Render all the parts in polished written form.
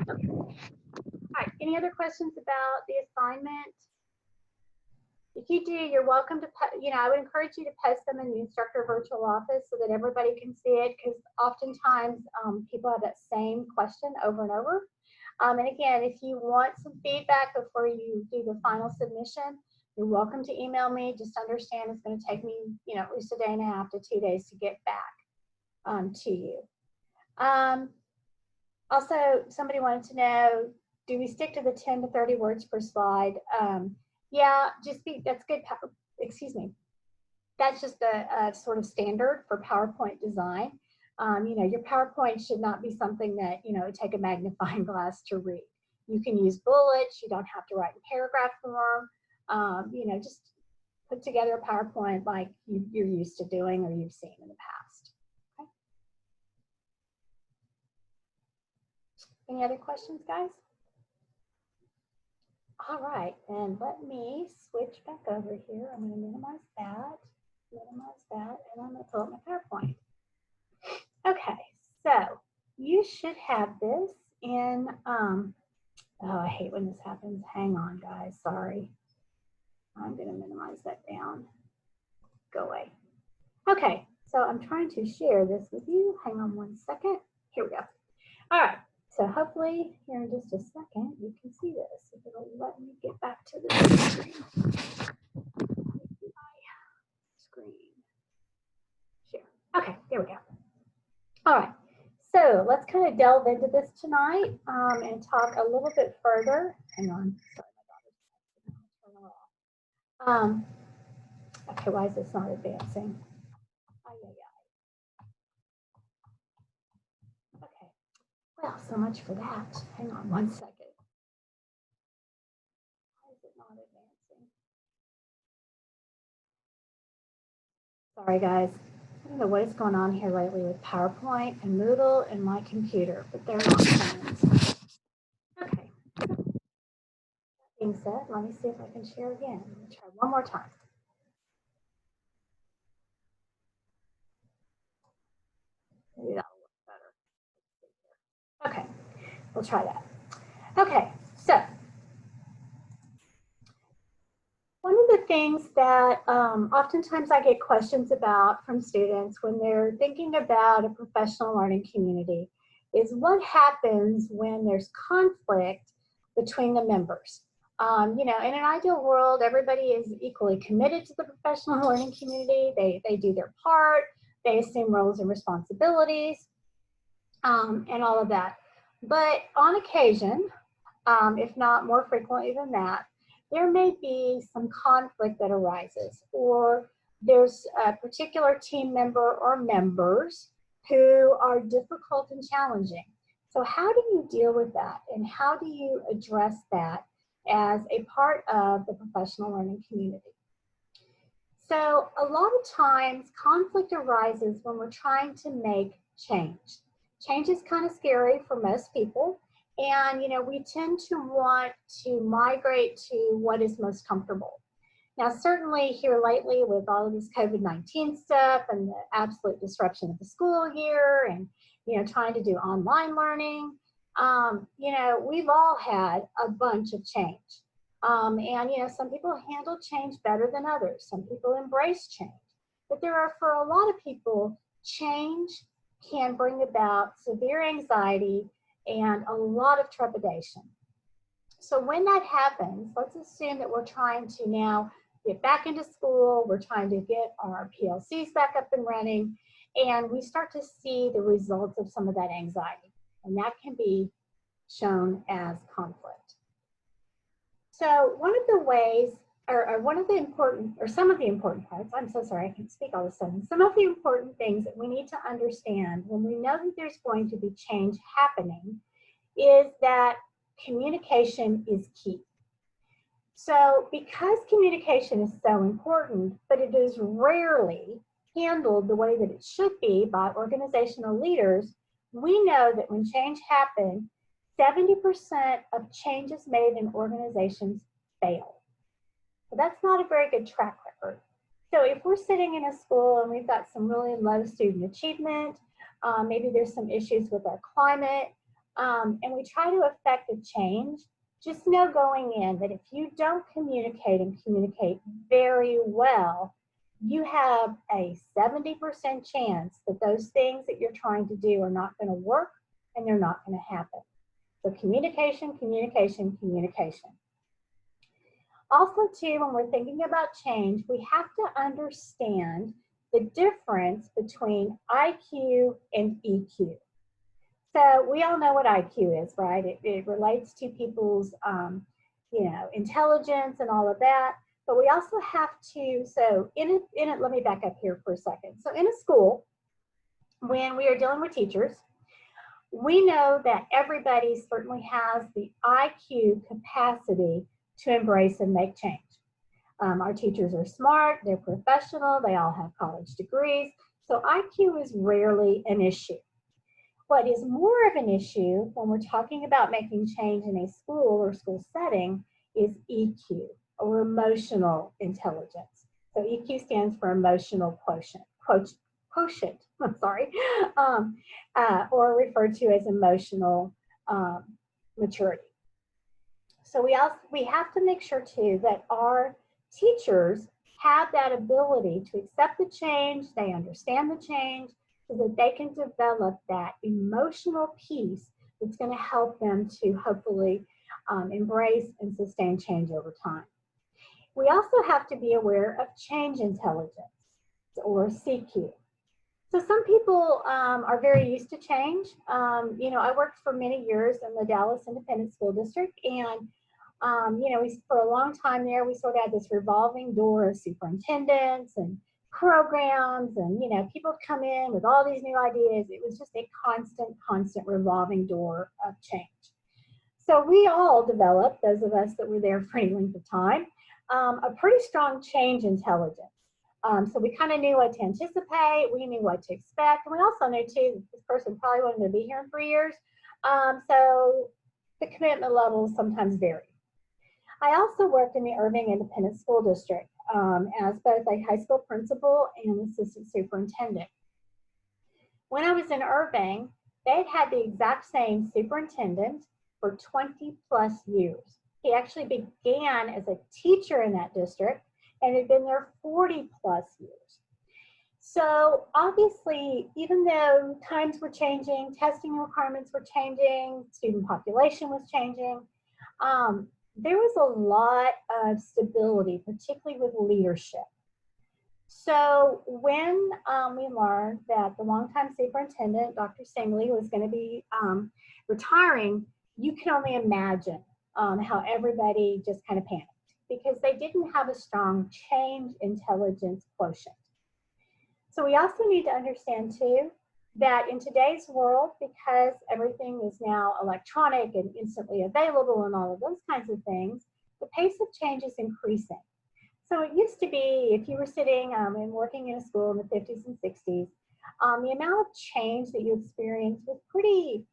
Okay. All right, any other questions about the assignment? If you do, you're welcome to, I would encourage you to post them in the instructor virtual office so that everybody can see it, because oftentimes people have that same question over and over. And again, if you want some feedback before you do the final submission, you're welcome to email me. Just understand it's going to take me, at least a day and a half to 2 days to get back to you. Also, somebody wanted to know, do we stick to the 10 to 30 words per slide? Yeah, that's good. That's just a sort of standard for PowerPoint design. Your PowerPoint should not be something that, take a magnifying glass to read. You can use bullets. You don't have to write in paragraph form. Just put together a PowerPoint like you're used to doing or you've seen in the past. Okay. Any other questions, guys? All right, and let me switch back over here. I'm going to minimize that, and I'm going to pull up my PowerPoint. Okay, so you should have this in, oh, I hate when this happens. Hang on, guys, sorry. I'm going to minimize that down. Go away. Okay, so I'm trying to share this with you. Hang on one second. Here we go. All right. So hopefully here in just a second, you can see this. If it'll let me get back to the screen. Share. Okay, there we go. All right. So let's kind of delve into this tonight and talk a little bit further. Hang on. Sorry, my daughter's turn her off. Okay, why is this not advancing? Okay. Well, so much for that. Hang on one second. Why is it not advancing? Sorry, guys. I don't know what is going on here lately with PowerPoint and Moodle and my computer, but they're not friends. Okay. That being said, let me see if I can share again. Let me try one more time. Maybe that'll work better. Okay, we'll try that. Okay, so one of the things that oftentimes I get questions about from students when they're thinking about a professional learning community is what happens when there's conflict between the members. In an ideal world, everybody is equally committed to the professional learning community. They do their part. They assume roles and responsibilities and all of that. But on occasion, if not more frequently than that, there may be some conflict that arises, or there's a particular team member or members who are difficult and challenging. So how do you deal with that, and how do you address that as a part of the professional learning community? So a lot of times conflict arises when we're trying to make change. Change is kind of scary for most people. And, we tend to want to migrate to what is most comfortable. Now, certainly here lately with all of this COVID-19 stuff and the absolute disruption of the school year and, trying to do online learning, we've all had a bunch of change. And, some people handle change better than others. Some people embrace change. But for a lot of people, change can bring about severe anxiety and a lot of trepidation. So when that happens, let's assume that we're trying to now get back into school, we're trying to get our PLCs back up and running, and we start to see the results of some of that anxiety. And that can be shown as conflict. So one of the ways, or one of the important, or some of the important parts, I'm so sorry, I can't speak all of a sudden. Some of the important things that we need to understand when we know that there's going to be change happening is that communication is key. So because communication is so important, but it is rarely handled the way that it should be by organizational leaders, we know that when change happens, 70% of changes made in organizations fail. So that's not a very good track record. So if we're sitting in a school and we've got some really low student achievement, maybe there's some issues with our climate, and we try to affect a change, just know going in that if you don't communicate and communicate very well, you have a 70% chance that those things that you're trying to do are not going to work and they're not going to happen. So communication, communication, communication. Also, too, when we're thinking about change, we have to understand the difference between IQ and EQ. So we all know what IQ is, right? It relates to people's, intelligence and all of that. But we also have to, so in it, let me back up here for a second. So in a school, when we are dealing with teachers, we know that everybody certainly has the IQ capacity to embrace and make change. Our teachers are smart, they're professional, they all have college degrees, so IQ is rarely an issue. What is more of an issue when we're talking about making change in a school or school setting is EQ, or emotional intelligence. So EQ stands for emotional quotient, or referred to as emotional maturity. So we have to make sure too that our teachers have that ability to accept the change, they understand the change, so that they can develop that emotional piece that's going to help them to hopefully embrace and sustain change over time. We also have to be aware of change intelligence, or CQ. So some people are very used to change. I worked for many years in the Dallas Independent School District, and for a long time there, we sort of had this revolving door of superintendents and programs, and people come in with all these new ideas. It was just a constant revolving door of change. So we all developed, those of us that were there for any length of time, a pretty strong change intelligence. So we kind of knew what to anticipate, we knew what to expect, and we also knew too that this person probably wasn't going to be here in 3 years. So the commitment levels sometimes vary. I also worked in the Irving Independent School District as both a high school principal and assistant superintendent. When I was in Irving, they had the exact same superintendent for 20 plus years. He actually began as a teacher in that district and had been there 40 plus years. So obviously, even though times were changing, testing requirements were changing, student population was changing, there was a lot of stability, particularly with leadership. So when we learned that the longtime superintendent, Dr. Singley, was going to be retiring, you can only imagine how everybody just kind of panicked, because they didn't have a strong change intelligence quotient. So we also need to understand too that in today's world, because everything is now electronic and instantly available and all of those kinds of things, the pace of change is increasing. So it used to be, if you were sitting and working in a school in the 50s and 60s, the amount of change that you experienced was pretty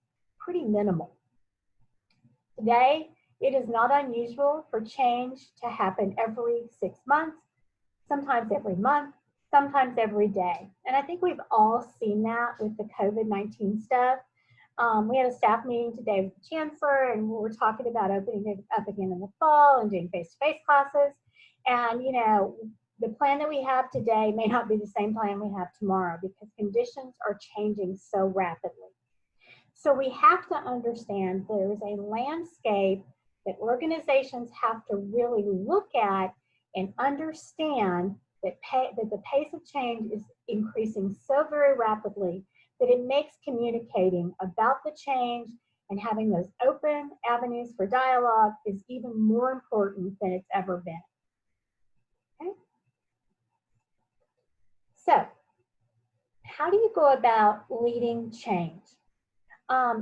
minimal. Today, it is not unusual for change to happen every 6 months, sometimes every month, sometimes every day. And I think we've all seen that with the COVID-19 stuff. We had a staff meeting today with the chancellor, and we were talking about opening it up again in the fall and doing face-to-face classes. And, the plan that we have today may not be the same plan we have tomorrow, because conditions are changing so rapidly. So we have to understand there is a landscape that organizations have to really look at and understand that the pace of change is increasing so very rapidly that it makes communicating about the change and having those open avenues for dialogue is even more important than it's ever been. Okay? So, how do you go about leading change?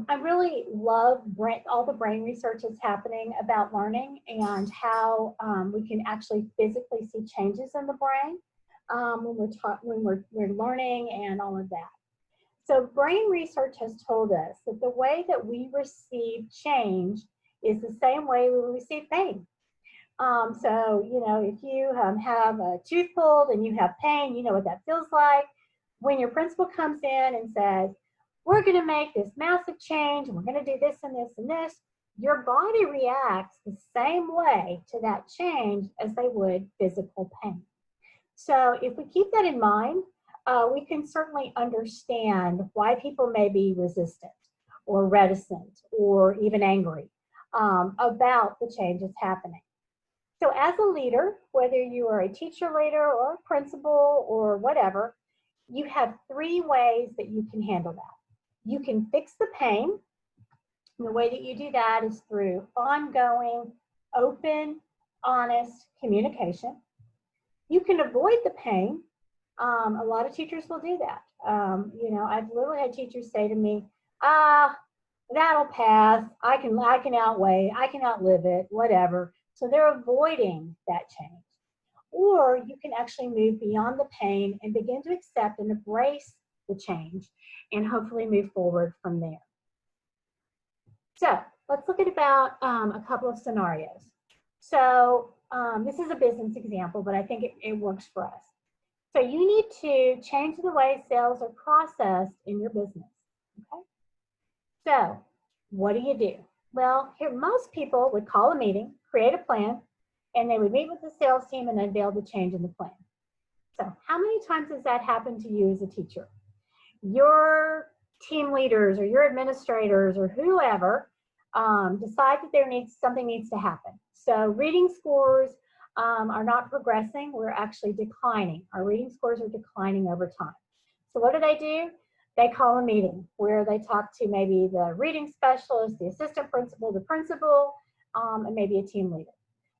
I really love all the brain research that's happening about learning and how we can actually physically see changes in the brain when we're learning and all of that. So brain research has told us that the way that we receive change is the same way we receive pain. So, if you have a tooth pulled and you have pain, you know what that feels like. When your principal comes in and says, we're going to make this massive change and we're going to do this and this and this, your body reacts the same way to that change as they would physical pain. So if we keep that in mind, we can certainly understand why people may be resistant or reticent or even angry about the changes happening. So as a leader, whether you are a teacher leader or a principal or whatever, you have 3 ways that you can handle that. You can fix the pain. And the way that you do that is through ongoing, open, honest communication. You can avoid the pain. A lot of teachers will do that. I've literally had teachers say to me, that'll pass. I can outlive it, whatever. So they're avoiding that change. Or you can actually move beyond the pain and begin to accept and embrace the change and hopefully move forward from there. So let's look at about a couple of scenarios. So this is a business example, but I think it works for us. So you need to change the way sales are processed in your business, okay? So what do? Well, here most people would call a meeting, create a plan, and they would meet with the sales team and unveil the change in the plan. So how many times has that happened to you as a teacher? Your team leaders or your administrators or whoever decide that something needs to happen. So reading scores are not progressing, we're actually declining. Our reading scores are declining over time. So what do? They call a meeting where they talk to maybe the reading specialist, the assistant principal, the principal, and maybe a team leader.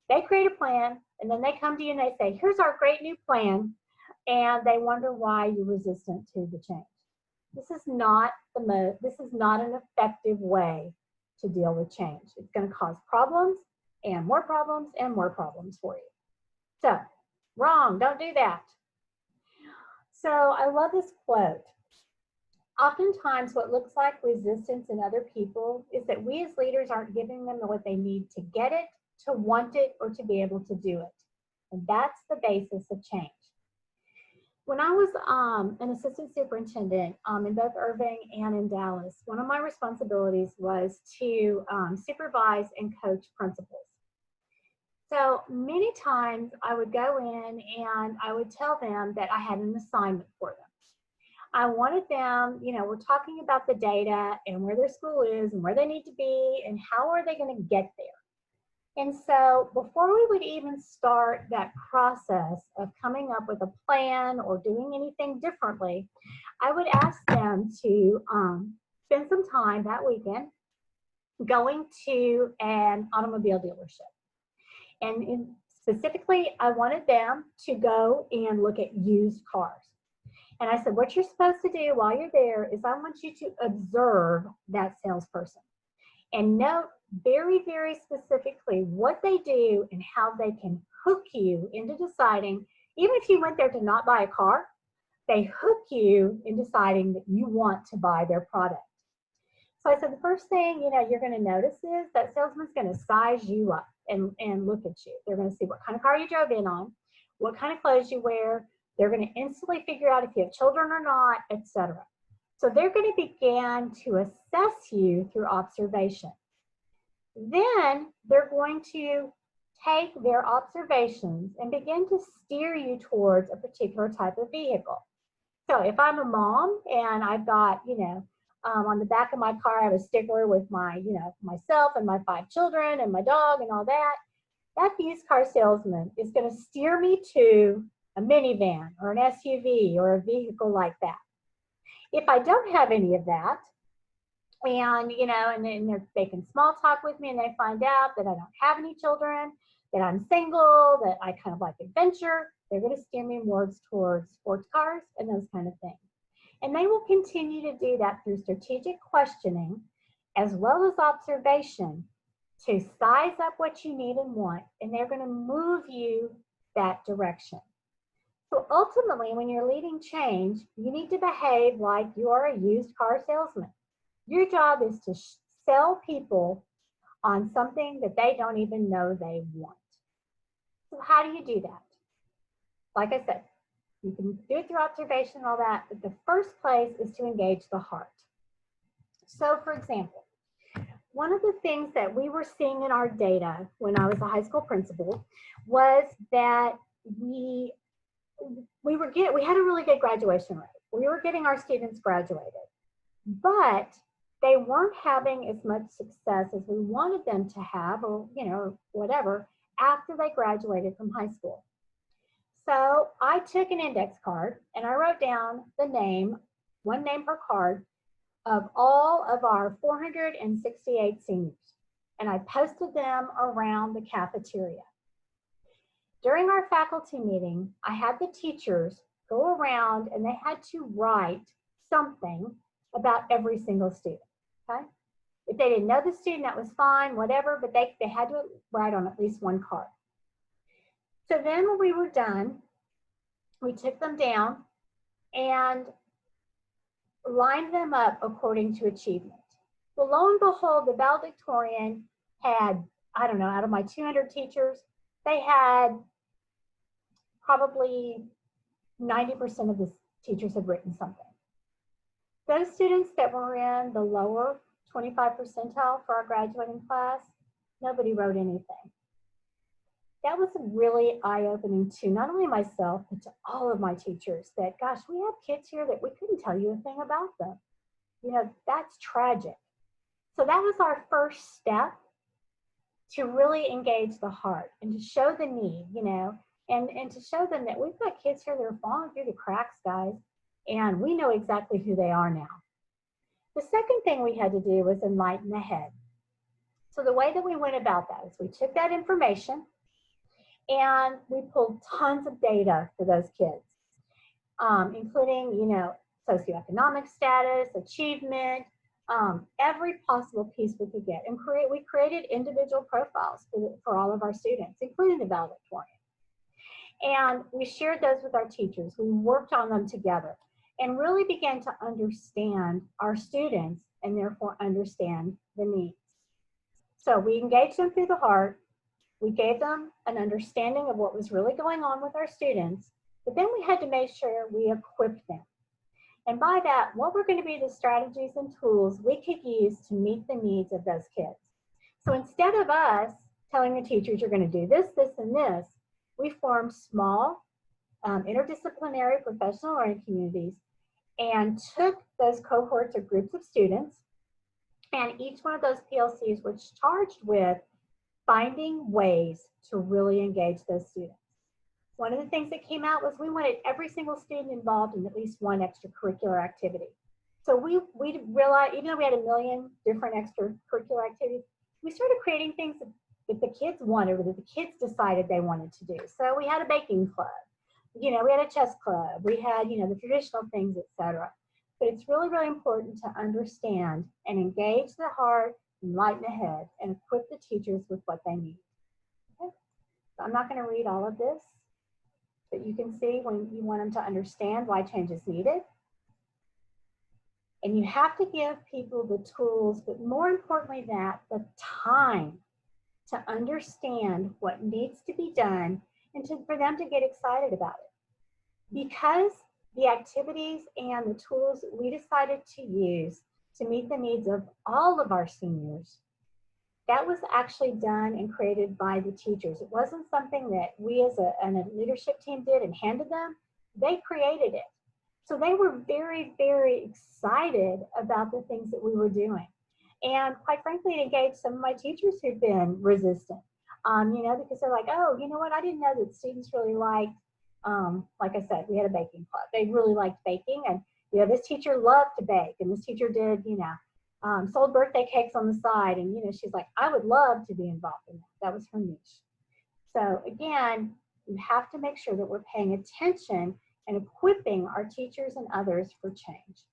They create a plan, and then they come to you and they say, here's our great new plan, and they wonder why you're resistant to the change. This is not an effective way to deal with change. It's going to cause problems and more problems and more problems for you. So, wrong, don't do that. So I love this quote. Oftentimes what looks like resistance in other people is that we as leaders aren't giving them what they need to get it, to want it, or to be able to do it. And that's the basis of change. When I was an assistant superintendent in both Irving and in Dallas, one of my responsibilities was to supervise and coach principals. So many times I would go in and I would tell them that I had an assignment for them. I wanted them, we're talking about the data and where their school is and where they need to be and how are they going to get there. And so before we would even start that process of coming up with a plan or doing anything differently, I would ask them to spend some time that weekend going to an automobile dealership. And specifically, I wanted them to go and look at used cars. And I said, what you're supposed to do while you're there is I want you to observe that salesperson and note very, very specifically what they do and how they can hook you into deciding, even if you went there to not buy a car, they hook you in deciding that you want to buy their product. So I said, the first thing, you're going to notice is that salesman's going to size you up and look at you. They're going to see what kind of car you drove in on, what kind of clothes you wear. They're going to instantly figure out if you have children or not, etc. So they're going to begin to assess you through observation. Then they're going to take their observations and begin to steer you towards a particular type of vehicle. So if I'm a mom and I've got, on the back of my car, I have a sticker with my, myself and my 5 children and my dog and all that, that used car salesman is going to steer me to a minivan or an SUV or a vehicle like that. If I don't have any of that, and and they can small talk with me and they find out that I don't have any children, that I'm single, that I kind of like adventure, they're going to steer me more towards sports cars and those kind of things. And they will continue to do that through strategic questioning as well as observation to size up what you need and want, and they're going to move you that direction. So ultimately, when you're leading change, you need to behave like you are a used car salesman. Your job is to sell people on something that they don't even know they want. So how do you do that? Like I said, you can do it through observation and all that, but the first place is to engage the heart. So for example, one of the things that we were seeing in our data when I was a high school principal was that we had a really good graduation rate. We were getting our students graduated, but they weren't having as much success as we wanted them to have, or whatever, after they graduated from high school. So I took an index card and I wrote down the name, one name per card, of all of our 468 seniors, and I posted them around the cafeteria. During our faculty meeting, I had the teachers go around and they had to write something about every single student, okay? If they didn't know the student, that was fine, whatever, but they had to write on at least one card. So then when we were done, we took them down and lined them up according to achievement. Well, lo and behold, the valedictorian had, I don't know, out of my 200 teachers, they had probably 90% of the teachers had written something. Those students that were in the lower 25 percentile for our graduating class, nobody wrote anything. That was really eye-opening to not only myself, but to all of my teachers, that, gosh, we have kids here that we couldn't tell you a thing about them. That's tragic. So that was our first step to really engage the heart and to show the need, and to show them that we've got kids here that are falling through the cracks, guys, and we know exactly who they are now. The second thing we had to do was enlighten the head. So the way that we went about that is we took that information and we pulled tons of data for those kids, including, socioeconomic status, achievement, every possible piece we could get. And we created individual profiles for all of our students, including the valedictorian. And we shared those with our teachers. We worked on them together and really began to understand our students and therefore understand the needs. So we engaged them through the heart. We gave them an understanding of what was really going on with our students, but then we had to make sure we equipped them. And by that, what were going to be the strategies and tools we could use to meet the needs of those kids. So instead of us telling the teachers, you're going to do this, this, and this, we formed small interdisciplinary professional learning communities and took those cohorts or groups of students, and each one of those PLCs was charged with finding ways to really engage those students. One of the things that came out was we wanted every single student involved in at least one extracurricular activity. So we realized, even though we had a million different extracurricular activities, we started creating things that the kids wanted or that the kids decided they wanted to do. So we had a baking club, we had a chess club, we had, the traditional things, etc. But it's really, really important to understand and engage the heart, enlighten the head, and equip the teachers with what they need. Okay? So I'm not going to read all of this, but you can see when you want them to understand why change is needed. And you have to give people the tools, but more importantly the time to understand what needs to be done and for them to get excited about it. Because the activities and the tools we decided to use to meet the needs of all of our seniors, that was actually done and created by the teachers. It wasn't something that we as a leadership team did and handed them. They created it. So they were very, very excited about the things that we were doing. And quite frankly, it engaged some of my teachers who've been resistant, because they're like, oh, you know what? I didn't know that students really liked, like I said, we had a baking club. They really liked baking. And, this teacher loved to bake. And this teacher did, sold birthday cakes on the side. And, she's like, I would love to be involved in that. That was her niche. So again, you have to make sure that we're paying attention and equipping our teachers and others for change.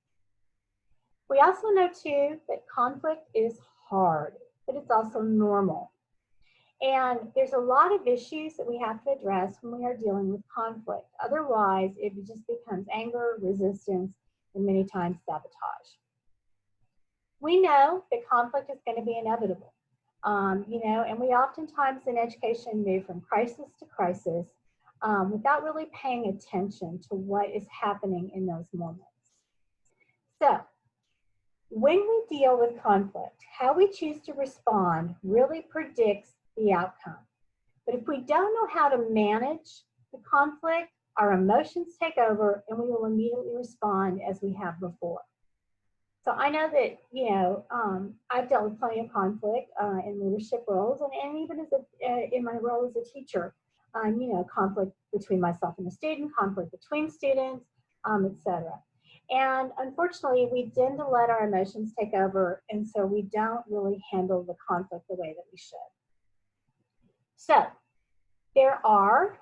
We also know too that conflict is hard, but it's also normal. And there's a lot of issues that we have to address when we are dealing with conflict. Otherwise, it just becomes anger, resistance, and many times sabotage. We know that conflict is going to be inevitable, and we oftentimes in education move from crisis to crisis without really paying attention to what is happening in those moments. So When we deal with conflict, how we choose to respond really predicts the outcome. But if we don't know how to manage the conflict, our emotions take over and we will immediately respond as we have before. So I know that, I've dealt with plenty of conflict in leadership roles and even as in my role as a teacher, conflict between myself and a student, conflict between students, etc. And unfortunately, we tend to let our emotions take over, and so we don't really handle the conflict the way that we should. So there are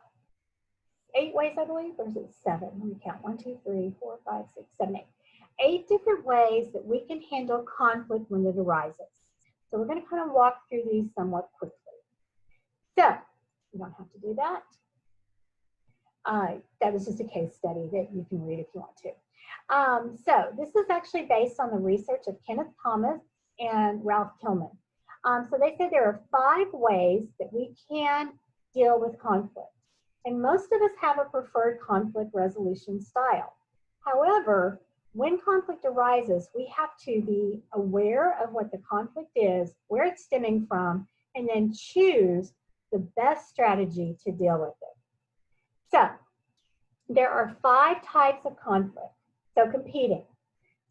8 ways, I believe, or is it 7? Let me count. 1, 2, 3, 4, 5, 6, 7, 8. 8 different ways that we can handle conflict when it arises. So we're going to kind of walk through these somewhat quickly. So you don't have to do that. That was just a case study that you can read if you want to. So this is actually based on the research of Kenneth Thomas and Ralph Tillman. So they said there are 5 ways that we can deal with conflict. And most of us have a preferred conflict resolution style. However, when conflict arises, we have to be aware of what the conflict is, where it's stemming from, and then choose the best strategy to deal with it. So there are 5 types of conflict. So competing.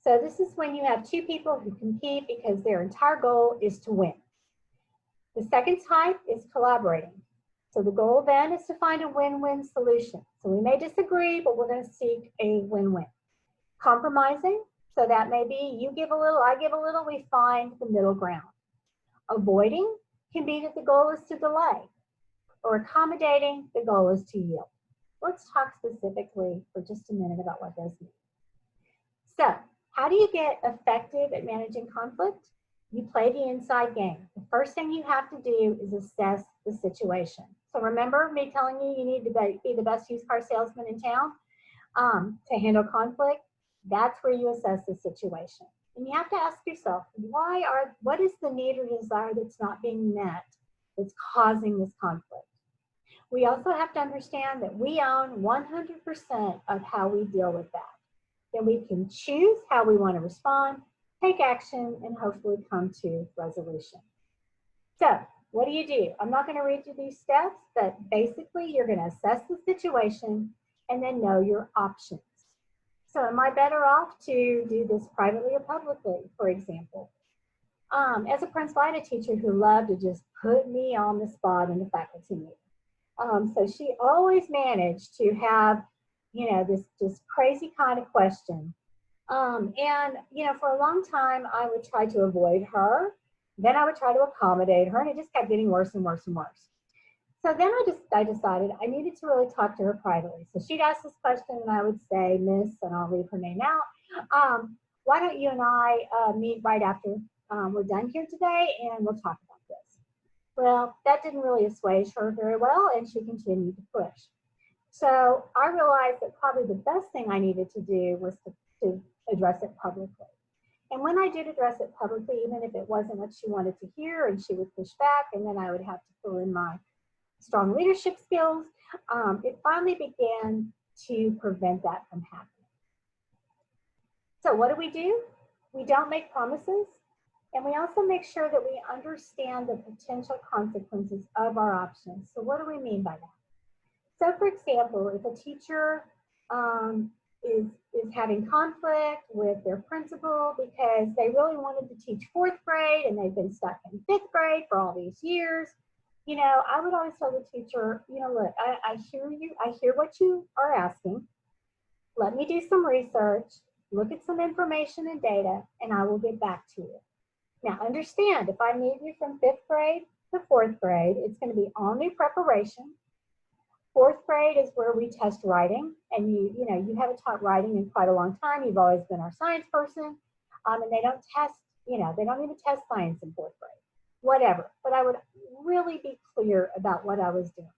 So this is when you have 2 people who compete because their entire goal is to win. The second type is collaborating. So the goal then is to find a win-win solution. So we may disagree, but we're going to seek a win-win. Compromising, so that may be you give a little, I give a little, we find the middle ground. Avoiding can be that the goal is to delay, or accommodating, the goal is to yield. Let's talk specifically for just a minute about what those mean. So, how do you get effective at managing conflict? You play the inside game. The first thing you have to do is assess the situation. So remember me telling you you need to be the best used car salesman in town to handle conflict? That's where you assess the situation. And you have to ask yourself, what is the need or desire that's not being met that's causing this conflict? We also have to understand that we own 100% of how we deal with that. Then we can choose how we want to respond, take action, and hopefully come to resolution. So what do? I'm not going to read you these steps, but basically you're going to assess the situation and then know your options. So am I better off to do this privately or publicly, for example? As a principal, I had a teacher who loved to just put me on the spot in the faculty meeting. So she always managed to have, this crazy kind of question. And, for a long time, I would try to avoid her. Then I would try to accommodate her, and it just kept getting worse and worse and worse. So then I decided I needed to really talk to her privately. So she'd ask this question, and I would say, Miss, and I'll leave her name out, why don't you and I meet right after we're done here today, and we'll talk about this. Well, that didn't really assuage her very well, and she continued to push. So I realized that probably the best thing I needed to do was to address it publicly. And when I did address it publicly, even if it wasn't what she wanted to hear, and she would push back, and then I would have to fill in my strong leadership skills, it finally began to prevent that from happening. So what do? We don't make promises, and we also make sure that we understand the potential consequences of our options. So what do we mean by that? So for example, if a teacher is having conflict with their principal because they really wanted to teach 4th grade and they've been stuck in 5th grade for all these years, I would always tell the teacher, look, I hear you, I hear what you are asking. Let me do some research, look at some information and data, and I will get back to you. Now understand, if I move you from 5th grade to 4th grade, it's going to be all new preparation. 4th grade is where we test writing, and you haven't taught writing in quite a long time. You've always been our science person, and they don't test, they don't even test science in 4th grade. Whatever, but I would really be clear about what I was doing.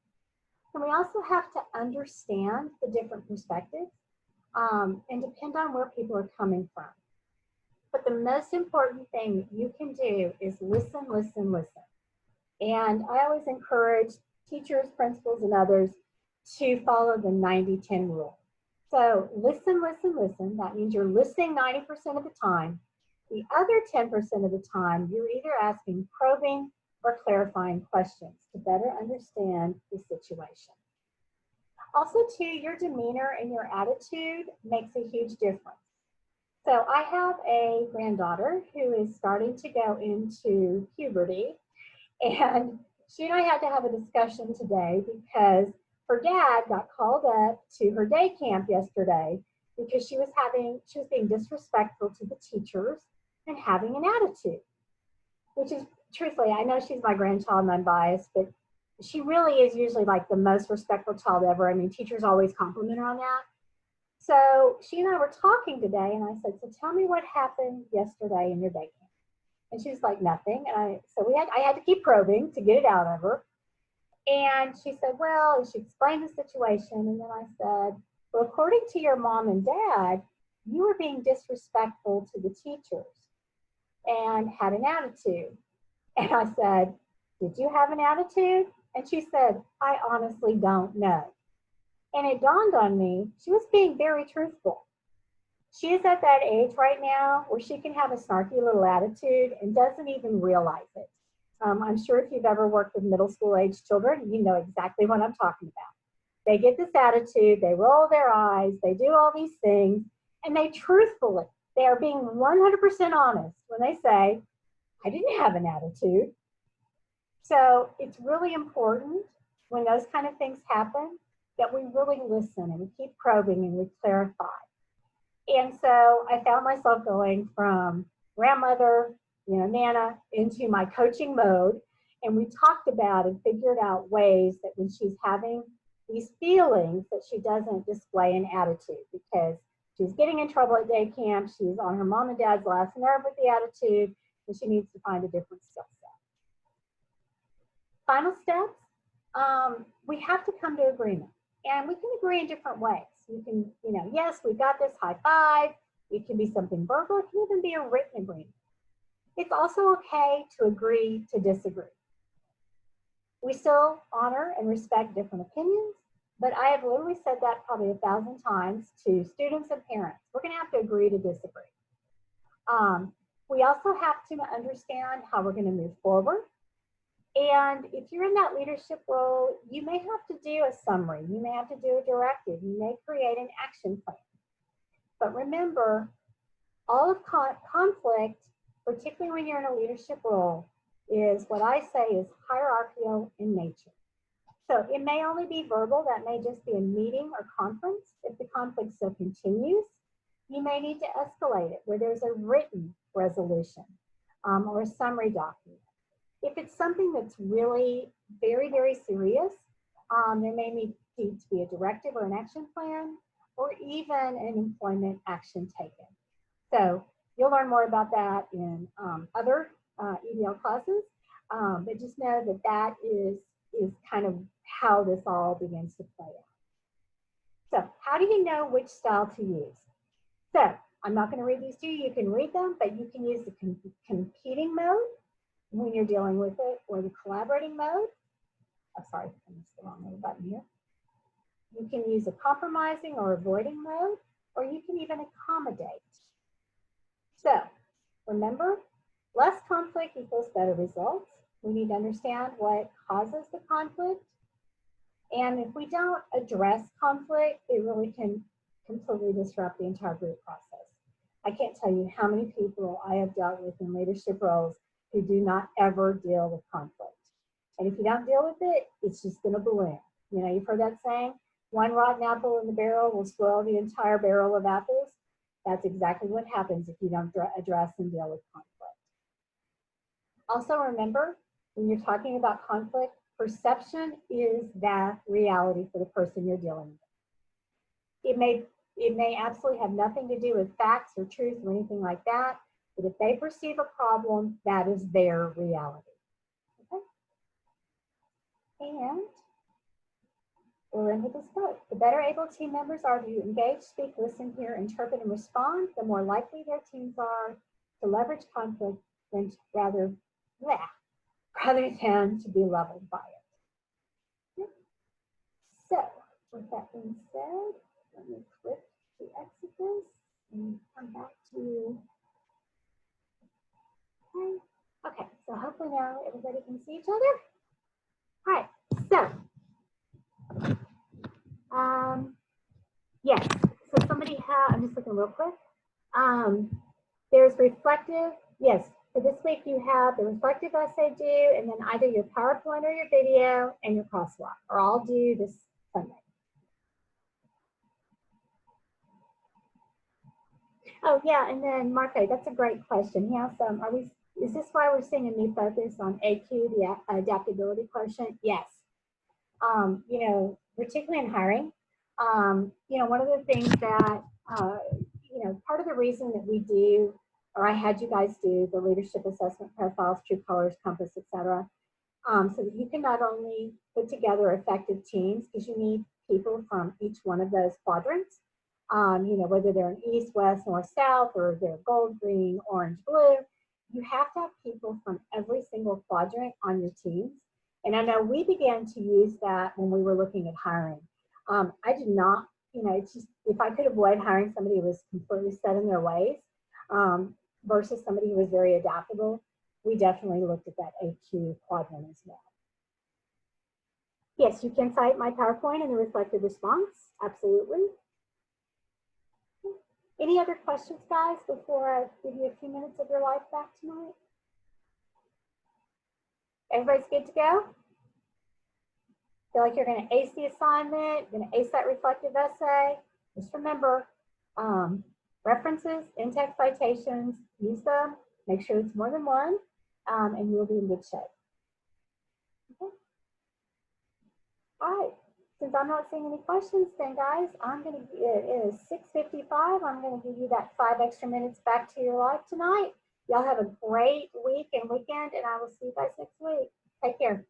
And we also have to understand the different perspectives and depend on where people are coming from. But the most important thing you can do is listen, listen, listen. And I always encourage teachers, principals, and others to follow the 90-10 rule. So listen, listen, listen. That means you're listening 90% of the time, The other 10% of the time, you're either asking probing or clarifying questions to better understand the situation. Also, too, your demeanor and your attitude makes a huge difference. So I have a granddaughter who is starting to go into puberty, and she and I had to have a discussion today because her dad got called up to her day camp yesterday because she was being disrespectful to the teachers and having an attitude, which is truthfully, I know she's my grandchild and I'm biased, but she really is usually like the most respectful child ever. I mean, teachers always compliment her on that. So she and I were talking today, and I said, so tell me what happened yesterday in your day camp. And she's like, nothing. And I had to keep probing to get it out of her. And she said, well, and she explained the situation. And then I said, well, according to your mom and dad, you were being disrespectful to the teachers and had an attitude. And I said, did you have an attitude? And she said, I honestly don't know. And it dawned on me, she was being very truthful. She is at that age right now where she can have a snarky little attitude and doesn't even realize it. I'm sure if you've ever worked with middle school age children, you know exactly what I'm talking about. They get this attitude, they roll their eyes, they do all these things, and they are being 100% honest when they say, I didn't have an attitude. So it's really important when those kind of things happen that we really listen and we keep probing and we clarify. And so I found myself going from grandmother, Nana, into my coaching mode. And we talked about and figured out ways that when she's having these feelings that she doesn't display an attitude, because she's getting in trouble at day camp, she's on her mom and dad's last nerve with the attitude, and she needs to find a different skill set. Final steps, we have to come to agreement. And we can agree in different ways. You can, yes, we've got this, high five. It can be something verbal. It can even be a written agreement. It's also okay to agree to disagree. We still honor and respect different opinions, but I have literally said that probably 1,000 times to students and parents. We're going to have to agree to disagree. We also have to understand how we're going to move forward. And if you're in that leadership role, you may have to do a summary. You may have to do a directive. You may create an action plan. But remember, all of conflict, particularly when you're in a leadership role, is what I say is hierarchical in nature. So it may only be verbal. That may just be a meeting or conference. If the conflict still continues, you may need to escalate it where there's a written resolution or a summary document. If it's something that's really very, very serious, there may need to be a directive or an action plan, or even an employment action taken. So you'll learn more about that in other EDL classes, but just know that that is kind of how this all begins to play out. So how do you know which style to use? So I'm not going to read these to you. You can read them, but you can use the competing mode when you're dealing with it, or the collaborating mode. I'm sorry, I missed the wrong button here. You can use a compromising or avoiding mode, or you can even accommodate. So remember, less conflict equals better results. We need to understand what causes the conflict. And if we don't address conflict, it really can completely disrupt the entire group process. I can't tell you how many people I have dealt with in leadership roles who do not ever deal with conflict. And if you don't deal with it, it's just going to balloon. You've heard that saying, one rotten apple in the barrel will spoil the entire barrel of apples. That's exactly what happens if you don't address and deal with conflict. Also remember, when you're talking about conflict, perception is that reality for the person you're dealing with. It may absolutely have nothing to do with facts or truth or anything like that. But if they perceive a problem, that is their reality. Okay? And we'll end with this quote. The better able team members are to engage, speak, listen, hear, interpret, and respond, the more likely their teams are to leverage conflict than rather than to be leveled by it. Okay? So, with that being said, let me click to exit this and come back to Okay. Okay, so hopefully now everybody can see each other. All right, so yes, so somebody had, I'm just looking real quick. There's reflective, yes, for this week you have the reflective essay due, and then either your PowerPoint or your video and your crosswalk are all due this Sunday. Oh yeah, and then Marco, that's a great question. He asked, is this why we're seeing a new focus on AQ, the adaptability quotient? Yes. You know, particularly in hiring, you know, one of the things that, you know, part of the reason that we do, or I had you guys do the leadership assessment profiles, true colors, compass, etc., so that you can not only put together effective teams, because you need people from each one of those quadrants, you know, whether they're in east, west, north, south, or they're gold, green, orange, blue, you have to have people from every single quadrant on your teams. And I know we began to use that when we were looking at hiring. I did not, you know, it's just, if I could avoid hiring somebody who was completely set in their ways versus somebody who was very adaptable, we definitely looked at that AQ quadrant as well. Yes, you can cite my PowerPoint and the reflective response, absolutely. Any other questions, guys, before I give you a few minutes of your life back tonight? Everybody's good to go? Feel like you're going to ace the assignment, going to ace that reflective essay? Just remember, references, in-text citations, use them, make sure it's more than one, and you'll be in good shape. Okay. All right. Since I'm not seeing any questions, then guys, it is 6:55. I'm going to give you that 5 extra minutes back to your life tonight. Y'all have a great week and weekend, and I will see you guys next week. Take care.